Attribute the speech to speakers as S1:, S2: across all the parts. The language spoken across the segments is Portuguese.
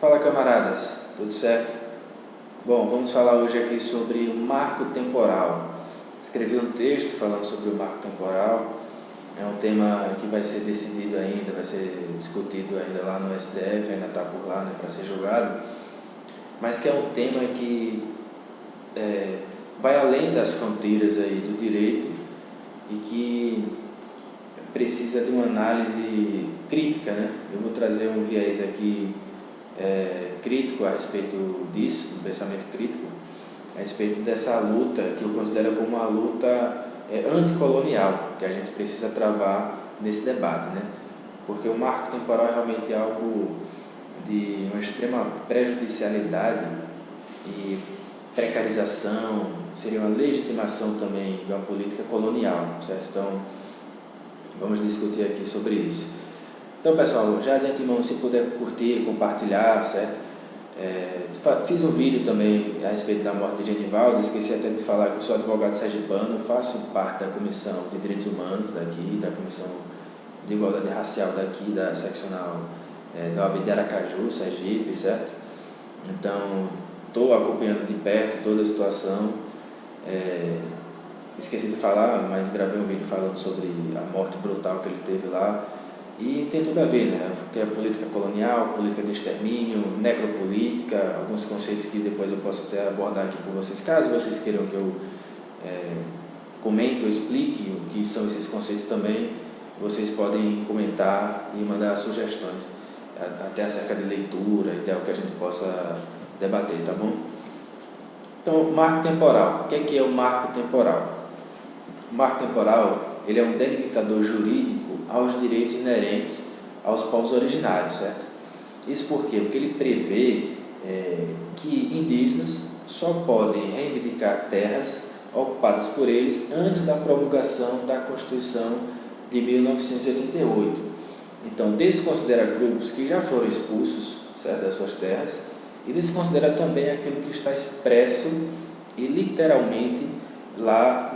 S1: Fala, camaradas, tudo certo? Bom, vamos falar hoje aqui sobre o marco temporal. Escrevi um texto falando sobre o marco temporal. É um tema que vai ser decidido ainda, vai ser discutido ainda lá no STF, ainda está por lá, né, para ser julgado. Mas que é um tema que vai além das fronteiras aí do direito e que precisa de uma análise crítica, né? Eu vou trazer um viés aqui crítico a respeito disso, do pensamento crítico, a respeito dessa luta que eu considero como uma luta anticolonial, que a gente precisa travar nesse debate, né? Porque o marco temporal é realmente algo de uma extrema prejudicialidade e precarização, seria uma legitimação também de uma política colonial, certo? Então, vamos discutir aqui sobre isso. Então, pessoal, já de antemão, se puder curtir, compartilhar, certo? Fiz um vídeo também a respeito da morte de Genivaldo. Esqueci até de falar que eu sou advogado sergipano, faço parte da Comissão de Direitos Humanos daqui, da Comissão de Igualdade Racial daqui, da seccional da OAB de Aracaju, Sergipe, certo? Então, estou acompanhando de perto toda a situação. Esqueci de falar, mas gravei um vídeo falando sobre a morte brutal que ele teve lá. E tem tudo a ver, né? Porque é política colonial, política de extermínio, necropolítica, alguns conceitos que depois eu posso até abordar aqui com vocês. Caso vocês queiram que eu comente ou explique o que são esses conceitos também, vocês podem comentar e mandar sugestões, até acerca de leitura e de algo que a gente possa debater, tá bom? Então, marco temporal. O que é o marco temporal? O marco temporal, ele é um delimitador jurídico aos direitos inerentes aos povos originários, certo? Isso por quê? Porque ele prevê que indígenas só podem reivindicar terras ocupadas por eles antes da promulgação da Constituição de 1988. Então, desconsidera grupos que já foram expulsos, certo, das suas terras, e desconsidera também aquilo que está expresso e literalmente lá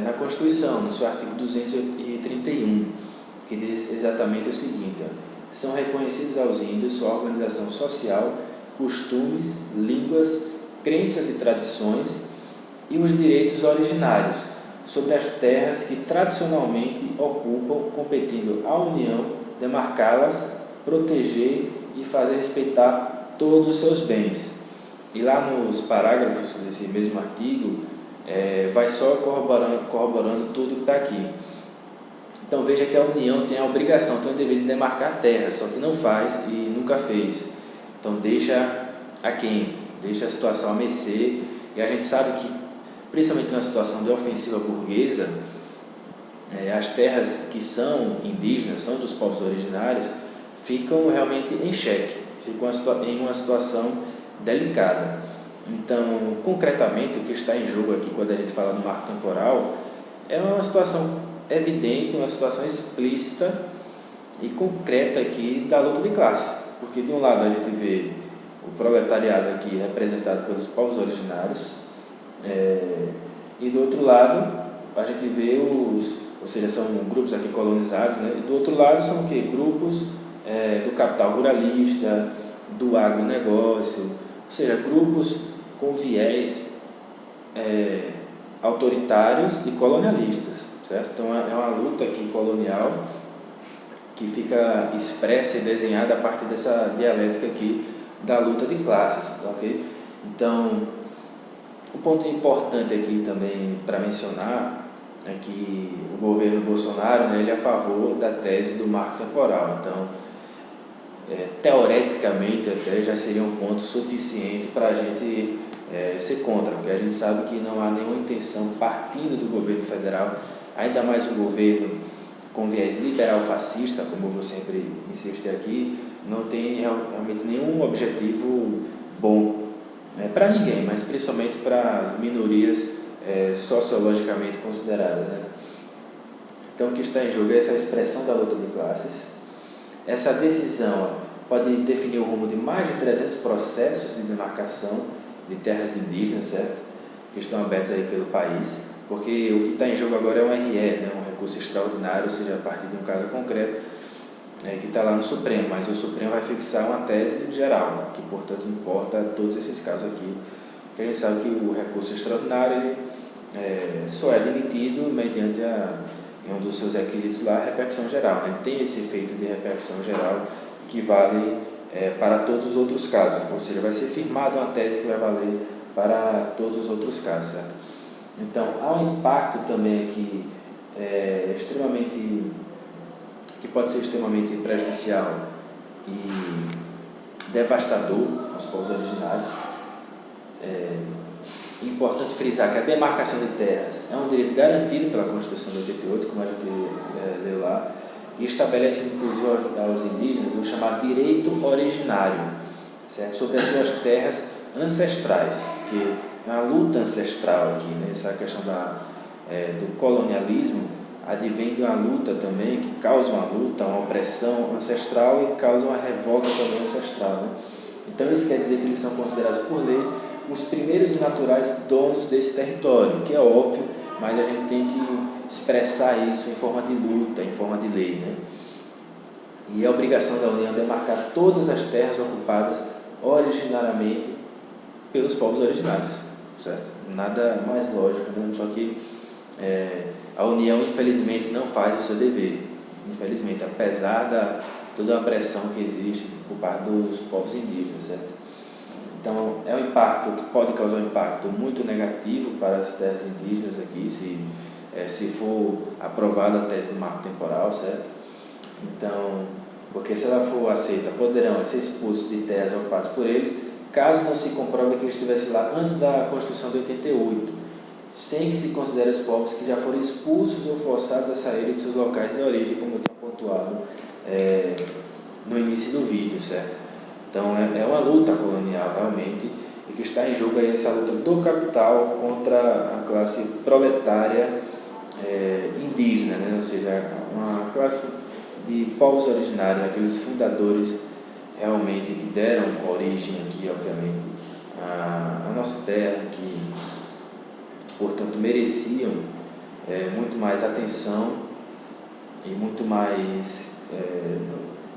S1: na Constituição, no seu artigo 231, que diz exatamente o seguinte: são reconhecidos aos índios sua organização social, costumes, línguas, crenças e tradições e os direitos originários sobre as terras que tradicionalmente ocupam, competindo à União demarcá-las, proteger e fazer respeitar todos os seus bens. E lá nos parágrafos desse mesmo artigo, vai só corroborando tudo que está aqui. Então veja que a União tem a obrigação, tem o dever de demarcar terras, só que não faz e nunca fez. Então deixa a quem? Deixa a situação a mercê. E a gente sabe que, principalmente na situação de ofensiva burguesa, as terras que são indígenas, são dos povos originários, ficam realmente em xeque, ficam em uma situação delicada. Então, concretamente, o que está em jogo aqui quando a gente fala do marco temporal é uma situação evidente, uma situação explícita e concreta aqui da luta de classe. Porque de um lado a gente vê o proletariado aqui representado pelos povos originários, e do outro lado a gente vê ou seja, são grupos aqui colonizados, né? E do outro lado são o quê? Grupos do capital ruralista, do agronegócio, ou seja, grupos com viés autoritários e colonialistas, certo? Então é uma luta aqui colonial que fica expressa e desenhada a partir dessa dialética aqui da luta de classes, ok? Então, o ponto importante aqui também para mencionar é que o governo Bolsonaro, né, ele é a favor da tese do marco temporal. Então, teoreticamente até já seria um ponto suficiente para a gente ser contra, porque a gente sabe que não há nenhuma intenção partindo do governo federal, ainda mais um governo com viés liberal fascista, como eu vou sempre insistir aqui, não tem realmente nenhum objetivo bom para ninguém, mas principalmente para as minorias sociologicamente consideradas, né? Então o que está em jogo é essa expressão da luta de classes. Essa decisão pode definir o rumo de mais de 300 processos de demarcação de terras indígenas, certo? Que estão abertos aí pelo país, porque o que está em jogo agora é um RE, né? Um recurso extraordinário, ou seja, a partir de um caso concreto. que está lá no Supremo, mas o Supremo vai fixar uma tese geral, que portanto importa todos esses casos aqui, porque a gente sabe que o recurso extraordinário ele, só é admitido mediante em um dos seus requisitos lá, a repercussão geral, né? Ele tem esse efeito de repercussão geral que vale para todos os outros casos, ou seja, vai ser firmada uma tese que vai valer para todos os outros casos, certo? Então, há um impacto também aqui que pode ser extremamente prejudicial e devastador aos povos originários. Importante frisar que a demarcação de terras é um direito garantido pela Constituição de 88, como a gente leu lá, e estabelece inclusive aos indígenas o chamado direito originário, certo? Sobre as suas terras ancestrais, que é uma luta ancestral aqui, né? Essa questão do colonialismo advém de uma luta também, que causa uma luta, uma opressão ancestral e causa uma revolta também ancestral, né? Então isso quer dizer que eles são considerados por lei os primeiros e naturais donos desse território, que é óbvio, mas a gente tem que expressar isso em forma de luta, em forma de lei, né? E é obrigação da União demarcar todas as terras ocupadas originariamente pelos povos originários, certo? Nada mais lógico, né? Só que a União, infelizmente, não faz o seu dever, infelizmente, apesar da toda a pressão que existe por parte dos povos indígenas, certo? Então, é um impacto que pode causar um impacto muito negativo para as terras indígenas aqui, se for aprovada a tese do marco temporal, certo? Então, porque se ela for aceita, poderão ser expulsos de terras ocupadas por eles, caso não se comprove que eles estivessem lá antes da Constituição de 88, sem que se considere os povos que já foram expulsos ou forçados a saírem de seus locais de origem, como eu tinha pontuado no início do vídeo, certo? Então, é uma luta colonial, realmente, e que está em jogo aí essa luta do capital contra a classe proletária indígena, né? Ou seja, uma classe de povos originários, aqueles fundadores realmente que deram origem aqui, obviamente, à nossa terra, que, portanto, mereciam muito mais atenção e muito mais,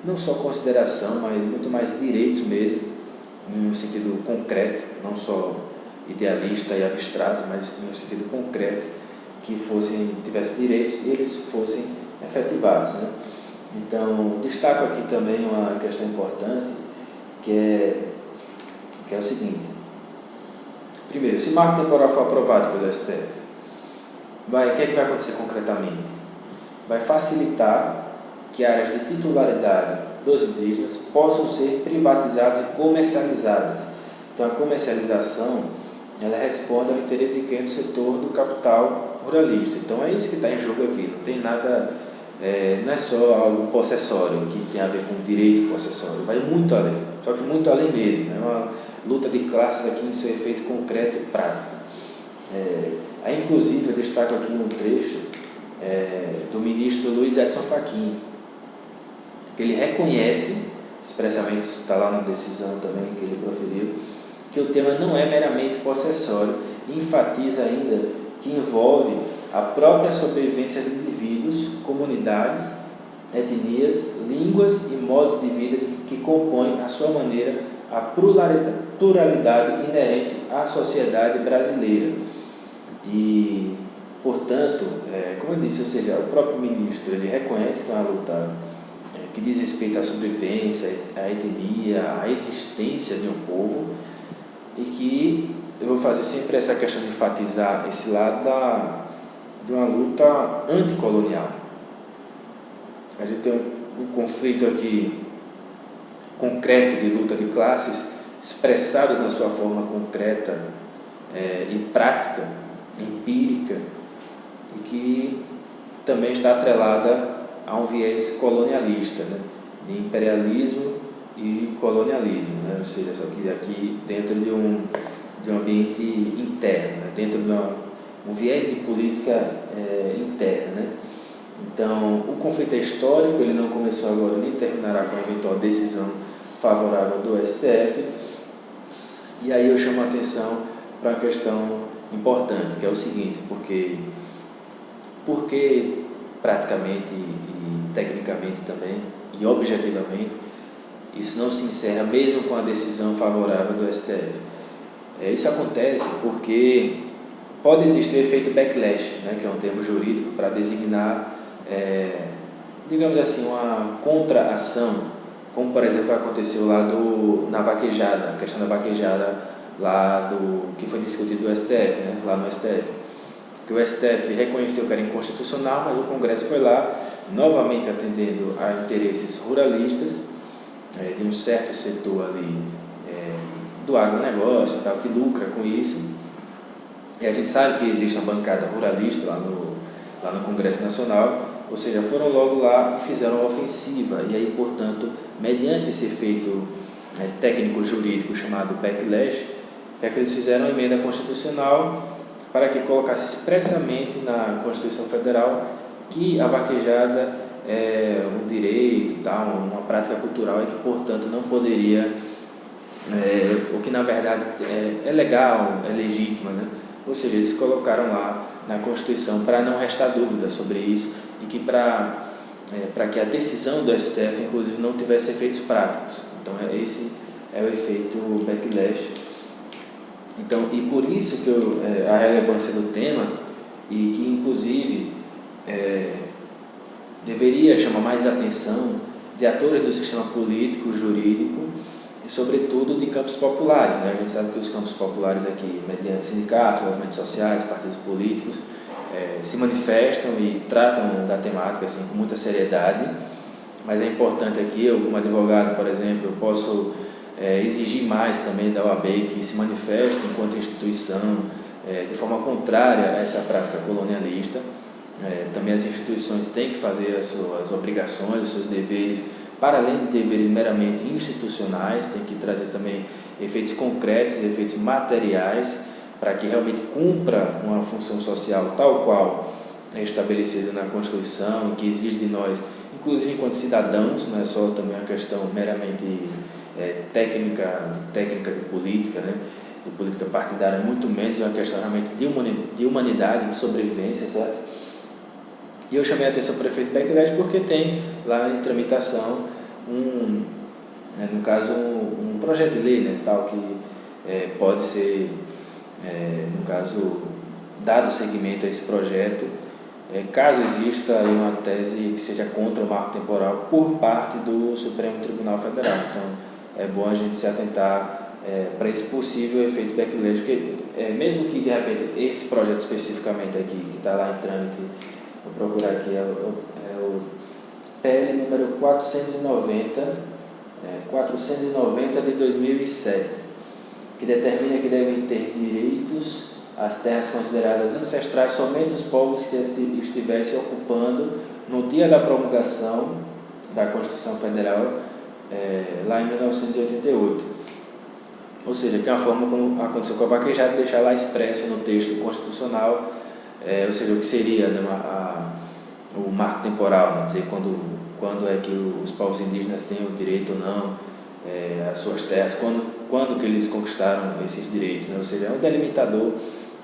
S1: não só consideração, mas muito mais direitos mesmo, em um sentido concreto, não só idealista e abstrato, mas em um sentido concreto, que tivessem direitos e eles fossem efetivados, né? Então, destaco aqui também uma questão importante, que é o seguinte. Primeiro, se o marco temporal for aprovado pelo STF, o que é que vai acontecer concretamente? Vai facilitar que áreas de titularidade dos indígenas possam ser privatizadas e comercializadas. Então, a comercialização, ela responde ao interesse de quem é do setor do capital ruralista. Então, é isso que está em jogo aqui. Não tem nada, não é só algo possessório, que tem a ver com direito possessório. Vai muito além, só que muito além mesmo. É uma luta de classes aqui em seu efeito concreto e prático. Aí, inclusive, eu destaco aqui um trecho do ministro Luiz Edson Fachin, que ele reconhece, expressamente, isso está lá na decisão também que ele proferiu, que o tema não é meramente possessório e enfatiza ainda que envolve a própria sobrevivência de indivíduos, comunidades, etnias, línguas e modos de vida que compõem, à sua maneira, a pluralidade inerente à sociedade brasileira. E, portanto, como eu disse, ou seja, o próprio ministro ele reconhece que é uma luta que diz respeito à sobrevivência, à etnia, à existência de um povo, e que eu vou fazer sempre essa questão de enfatizar esse lado de uma luta anticolonial. A gente tem um conflito aqui concreto de luta de classes, expressado na sua forma concreta e prática, empírica, e que também está atrelada a um viés colonialista, né? De imperialismo e colonialismo, né? Ou seja, só que aqui dentro de um ambiente interno, né? Dentro de um viés de política interna, né? Então, o conflito é histórico, ele não começou agora nem terminará com a eventual decisão favorável do STF. E aí eu chamo a atenção para uma questão importante, que é o seguinte, porque praticamente e tecnicamente também, e objetivamente, isso não se encerra mesmo com a decisão favorável do STF. Isso acontece porque pode existir o efeito backlash, né, que é um termo jurídico para designar, digamos assim, uma contra-ação, como por exemplo aconteceu lá na vaquejada, a questão da vaquejada lá que foi discutido no STF, né, lá no STF. Que o STF reconheceu que era inconstitucional, mas o Congresso foi lá, novamente atendendo a interesses ruralistas, de um certo setor ali do agronegócio, tal, que lucra com isso. E a gente sabe que existe uma bancada ruralista lá no Congresso Nacional, ou seja, foram logo lá e fizeram uma ofensiva. E aí, portanto, mediante esse efeito técnico-jurídico chamado backlash, que é que eles fizeram uma emenda constitucional para que colocasse expressamente na Constituição Federal que a vaquejada é um direito, tal, uma prática cultural e que, portanto, não poderia, o que na verdade é legal, é legítima, né? Ou seja, eles colocaram lá na Constituição para não restar dúvida sobre isso e que para que a decisão do STF, inclusive, não tivesse efeitos práticos. Então, esse é o efeito backlash. Então, e por isso que a relevância do tema e que, inclusive, deveria chamar mais atenção de atores do sistema político, jurídico e, sobretudo, de campos populares, né? A gente sabe que os campos populares aqui, mediante sindicatos, movimentos sociais, partidos políticos, se manifestam e tratam da temática assim, com muita seriedade, mas é importante aqui, eu como advogado, por exemplo, eu posso exigir mais também da OAB que se manifeste enquanto instituição de forma contrária a essa prática colonialista. Também as instituições têm que fazer as suas obrigações, os seus deveres, para além de deveres meramente institucionais, tem que trazer também efeitos concretos, efeitos materiais, para que realmente cumpra uma função social tal qual é estabelecida na Constituição e que exige de nós, inclusive enquanto cidadãos, não é só também uma questão meramente técnica de política, né? De política partidária, muito menos, é uma questão realmente de humanidade, de sobrevivência, certo? E eu chamei a atenção para o prefeito Backlash porque tem lá em tramitação no caso, um projeto de lei, né, tal, que pode ser, no caso, dado seguimento a esse projeto, caso exista uma tese que seja contra o marco temporal por parte do Supremo Tribunal Federal. Então, é bom a gente se atentar para esse possível efeito backlash, porque mesmo que, de repente, esse projeto especificamente aqui, que está lá em trâmite, vou procurar aqui, é o PL número 490 de 2007, que determina que devem ter direitos às terras consideradas ancestrais somente os povos que estivessem ocupando no dia da promulgação da Constituição Federal, lá em 1988. Ou seja, que é uma forma como aconteceu com a vaquejada, deixar lá expresso no texto constitucional, ou seja, o que seria, né, o marco temporal, né, dizer quando é que os povos indígenas têm o direito ou não às suas terras, quando que eles conquistaram esses direitos, né? Ou seja, é um delimitador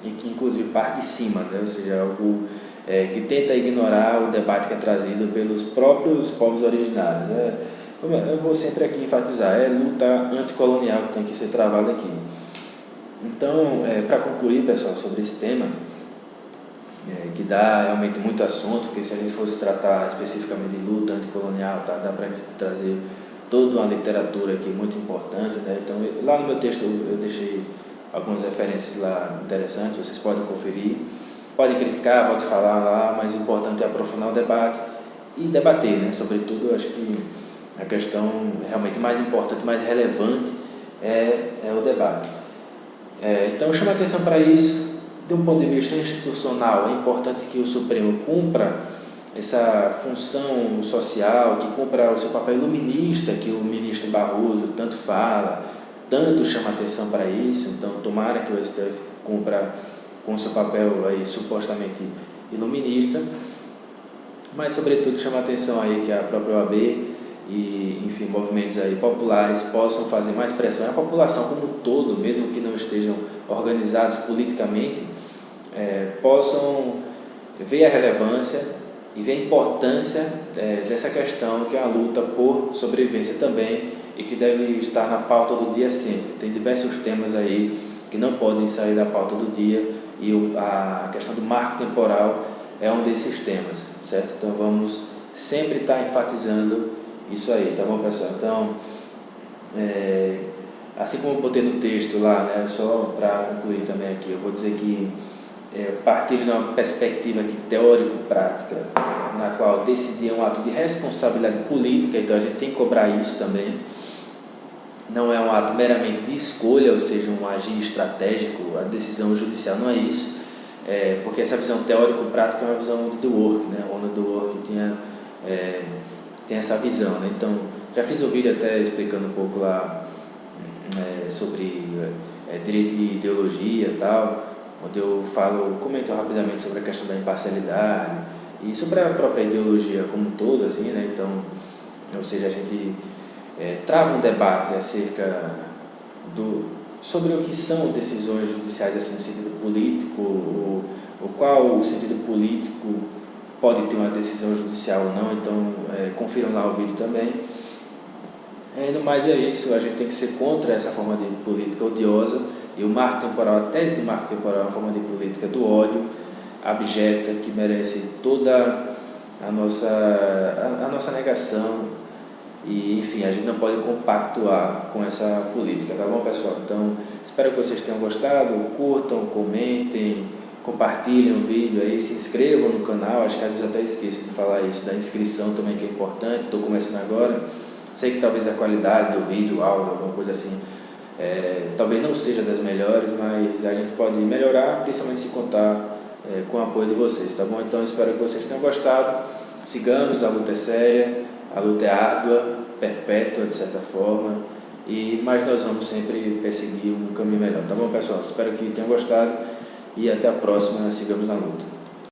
S1: e que inclusive parte de cima, né? Ou seja, algo que tenta ignorar o debate que é trazido pelos próprios povos originários. Eu vou sempre aqui enfatizar, luta anticolonial que tem que ser travada aqui. Então, para concluir, pessoal, sobre esse tema, que dá realmente muito assunto, porque se a gente fosse tratar especificamente de luta anticolonial, tá, dá para a gente trazer toda uma literatura aqui muito importante, né? Então, lá no meu texto eu deixei algumas referências lá interessantes, vocês podem conferir, podem criticar, podem falar lá, mas o importante é aprofundar o debate e debater, né? Sobretudo, eu acho que a questão realmente mais importante, mais relevante é o debate. Então, eu chamo a atenção para isso. De um ponto de vista institucional, é importante que o Supremo cumpra essa função social, que cumpra o seu papel iluminista, que o ministro Barroso tanto fala, tanto chama atenção para isso. Então, tomara que o STF cumpra com o seu papel aí, supostamente iluminista, mas, sobretudo, chama atenção aí que a própria OAB e, enfim, movimentos aí populares possam fazer mais pressão. A população como um todo, mesmo que não estejam organizados politicamente, possam ver a relevância e ver a importância dessa questão, que é a luta por sobrevivência também, e que deve estar na pauta do dia sempre. Tem diversos temas aí que não podem sair da pauta do dia, e a questão do marco temporal é um desses temas, certo? Então vamos sempre estar enfatizando isso aí, tá bom, pessoal? Então, assim como eu botei no texto lá, né, só para concluir também aqui, eu vou dizer que partilho de uma perspectiva aqui teórico-prática, na qual decidir é um ato de responsabilidade política, então a gente tem que cobrar isso também. Não é um ato meramente de escolha, ou seja, um agir estratégico, a decisão judicial não é isso, porque essa visão teórico-prática é uma visão de Dworkin, né? O Dworkin tem essa visão, né? Então, já fiz um vídeo até explicando um pouco lá sobre direito e ideologia e tal, onde eu comento rapidamente sobre a questão da imparcialidade e sobre a própria ideologia como um todo, assim, né? Então, ou seja, a gente trava um debate acerca sobre o que são decisões judiciais assim, no sentido político, o qual o sentido político pode ter uma decisão judicial ou não, então confiram lá o vídeo também. No mais é isso, a gente tem que ser contra essa forma de política odiosa, e o marco temporal, a tese do marco temporal é uma forma de política do ódio, abjeta, que merece toda a nossa negação, e enfim, a gente não pode compactuar com essa política, tá bom, pessoal? Então, espero que vocês tenham gostado, curtam, comentem, compartilhem o vídeo aí, se inscrevam no canal, acho que às vezes até esqueço de falar isso, da inscrição também, que é importante, estou começando agora. Sei que talvez a qualidade do vídeo, áudio, alguma coisa assim, talvez não seja das melhores, mas a gente pode melhorar, principalmente se contar com o apoio de vocês, tá bom? Então espero que vocês tenham gostado, sigamos, a luta é séria, a luta é árdua, perpétua de certa forma, mas nós vamos sempre perseguir um caminho melhor, tá bom, pessoal? Espero que tenham gostado e até a próxima, sigamos na luta.